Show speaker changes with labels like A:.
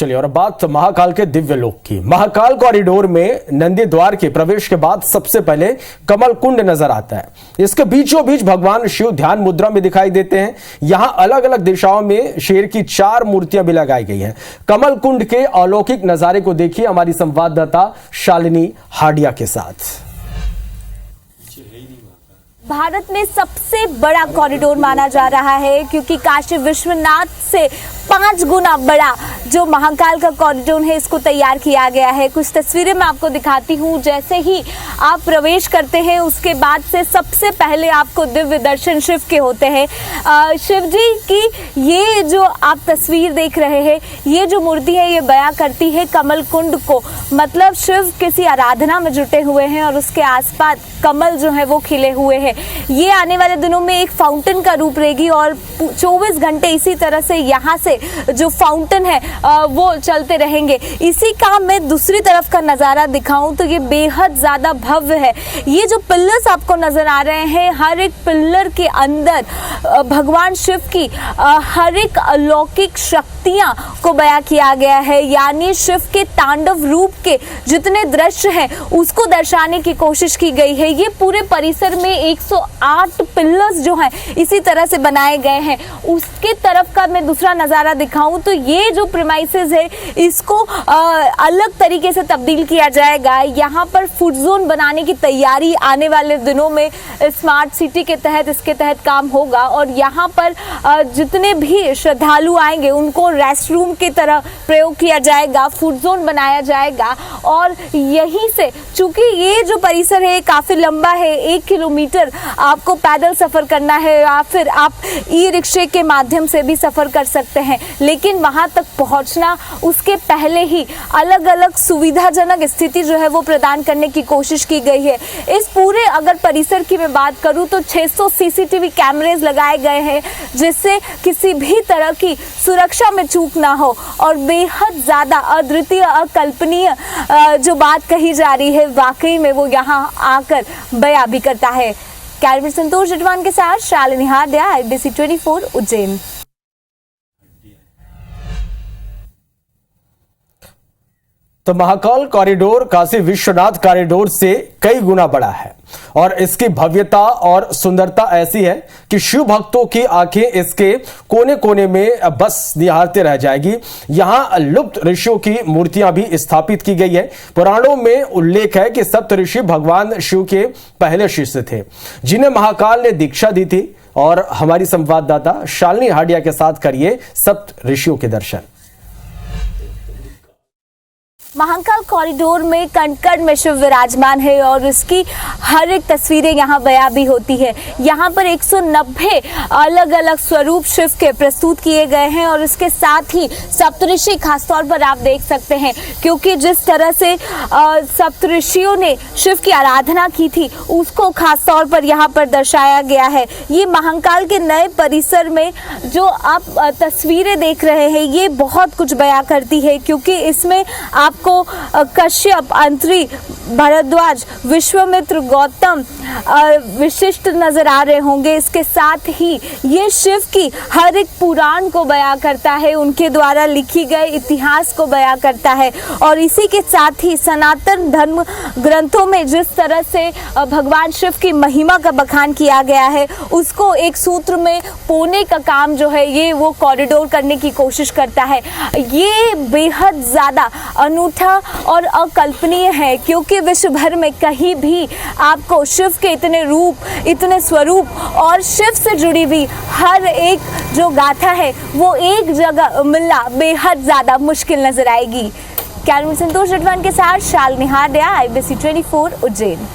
A: चलिए और बात महाकाल के दिव्य लोक की। महाकाल कॉरिडोर में नंदी द्वार के प्रवेश के बाद सबसे पहले कमल कुंड नजर आता है। इसके बीचों बीच भगवान शिव ध्यान मुद्रा में दिखाई देते हैं। यहाँ अलग अलग दिशाओं में शेर की 4 मूर्तियां भी लगाई गई हैं। कमल कुंड के अलौकिक नजारे को देखिए हमारी संवाददाता शालिनी हाडिया के साथ।
B: भारत में सबसे बड़ा कॉरिडोर माना जा रहा है क्योंकि काशी विश्वनाथ से 5 गुना बड़ा जो महाकाल का कॉरिडोर है इसको तैयार किया गया है। कुछ तस्वीरें मैं आपको दिखाती हूँ। जैसे ही आप प्रवेश करते हैं उसके बाद से सबसे पहले आपको दिव्य दर्शन शिव के होते हैं। शिव जी की ये जो आप तस्वीर देख रहे हैं, ये जो मूर्ति है ये बयां करती है कमल कुंड को, मतलब शिव किसी आराधना में जुटे हुए हैं और उसके आसपास कमल जो है वो खिले हुए हैं। ये आने वाले दिनों में एक फाउंटेन का रूप लेगी और 24 घंटे इसी तरह से यहाँ से जो फाउंटेन है वो चलते रहेंगे। इसी का मैं दूसरी तरफ का नज़ारा दिखाऊं तो ये बेहद ज़्यादा भव्य है। ये जो पिलर्स आपको नज़र आ रहे हैं, हर एक पिलर के अंदर भगवान शिव की हर एक अलौकिक शक्तियाँ को बयां किया गया है, यानी शिव के तांडव रूप के जितने दृश्य हैं उसको दर्शाने की कोशिश की गई है। ये पूरे परिसर में 108 पिलर्स जो हैं इसी तरह से बनाए गए हैं। उसके तरफ का मैं दूसरा नज़ारा दिखाऊं तो ये जो प्रीमाइसेस है इसको अलग तरीके से तब्दील किया जाएगा। यहाँ पर फूड जोन बनाने की तैयारी आने वाले दिनों में स्मार्ट सिटी के तहत इसके तहत काम होगा और यहाँ पर जितने भी श्रद्धालु आएंगे उनको रेस्ट रूम की तरह प्रयोग किया जाएगा, फूड जोन बनाया जाएगा। और यहीं से चूंकि ये जो परिसर है काफ़ी लंबा है, 1 किलोमीटर आपको पैदल सफ़र करना है या फिर आप ई रिक्शे के माध्यम से भी सफ़र कर सकते हैं, लेकिन वहाँ तक पहुँचना उसके पहले ही अलग अलग सुविधाजनक स्थिति जो है वो प्रदान करने की कोशिश की गई है। इस पूरे अगर परिसर की मैं बात करूँ तो 600 सीसीटीवी कैमरेज लगाए गए हैं जिससे किसी भी तरह की सुरक्षा में चूक ना हो और बेहद ज़्यादा अद्वितीय अकल्पनीय जो बात कही जा रही है वाकई में वो यहाँ आकर बयां भी करता है। कैमरा संतोष जटवान के साथ शालिनी हाडिया, IBC 24 उज्जैन।
A: तो महाकाल कॉरिडोर काशी विश्वनाथ कॉरिडोर से कई गुना बड़ा है और इसकी भव्यता और सुंदरता ऐसी है कि शिव भक्तों की आंखें इसके कोने कोने में बस निहारते रह जाएगी। यहाँ लुप्त ऋषियों की मूर्तियां भी स्थापित की गई है। पुराणों में उल्लेख है कि सप्त ऋषि भगवान शिव के पहले शिष्य थे जिन्हें महाकाल ने दीक्षा दी थी। और हमारी संवाददाता शालिनी हाडिया के साथ करिए सप्त ऋषियों के दर्शन।
B: महाकाल कॉरिडोर में कण-कण में शिव विराजमान है और इसकी हर एक तस्वीरें यहाँ बयां भी होती है। यहाँ पर 190 अलग अलग स्वरूप शिव के प्रस्तुत किए गए हैं और इसके साथ ही सप्तऋषि खासतौर पर आप देख सकते हैं क्योंकि जिस तरह से सप्तऋषियों ने शिव की आराधना की थी उसको खासतौर पर यहाँ पर दर्शाया गया है। ये महाकाल के नए परिसर में जो आप तस्वीरें देख रहे हैं ये बहुत कुछ बयां करती है क्योंकि इसमें आप कश्यप, अंत्री, भरद्वाज, विश्वामित्र, गौतम विशिष्ट नजर आ रहे होंगे। इसके साथ ही ये शिव की हर एक पुराण को बयां करता है, उनके द्वारा लिखी गए इतिहास को बयां करता है और इसी के साथ ही सनातन धर्म ग्रंथों में जिस तरह से भगवान शिव की महिमा का बखान किया गया है उसको एक सूत्र में पोने का काम जो है ये वो कॉरिडोर करने की कोशिश करता है। ये बेहद ज़्यादा अनूठा और अकल्पनीय है क्योंकि विश्व भर में कहीं भी आपको शिव के इतने रूप, इतने स्वरूप और शिव से जुड़ी हुई हर एक जो गाथा है वो एक जगह मिलना बेहद ज़्यादा मुश्किल नजर आएगी। कैमरा संतोष जटवान के साथ शालिनी हाडिया, IBC 24 उज्जैन।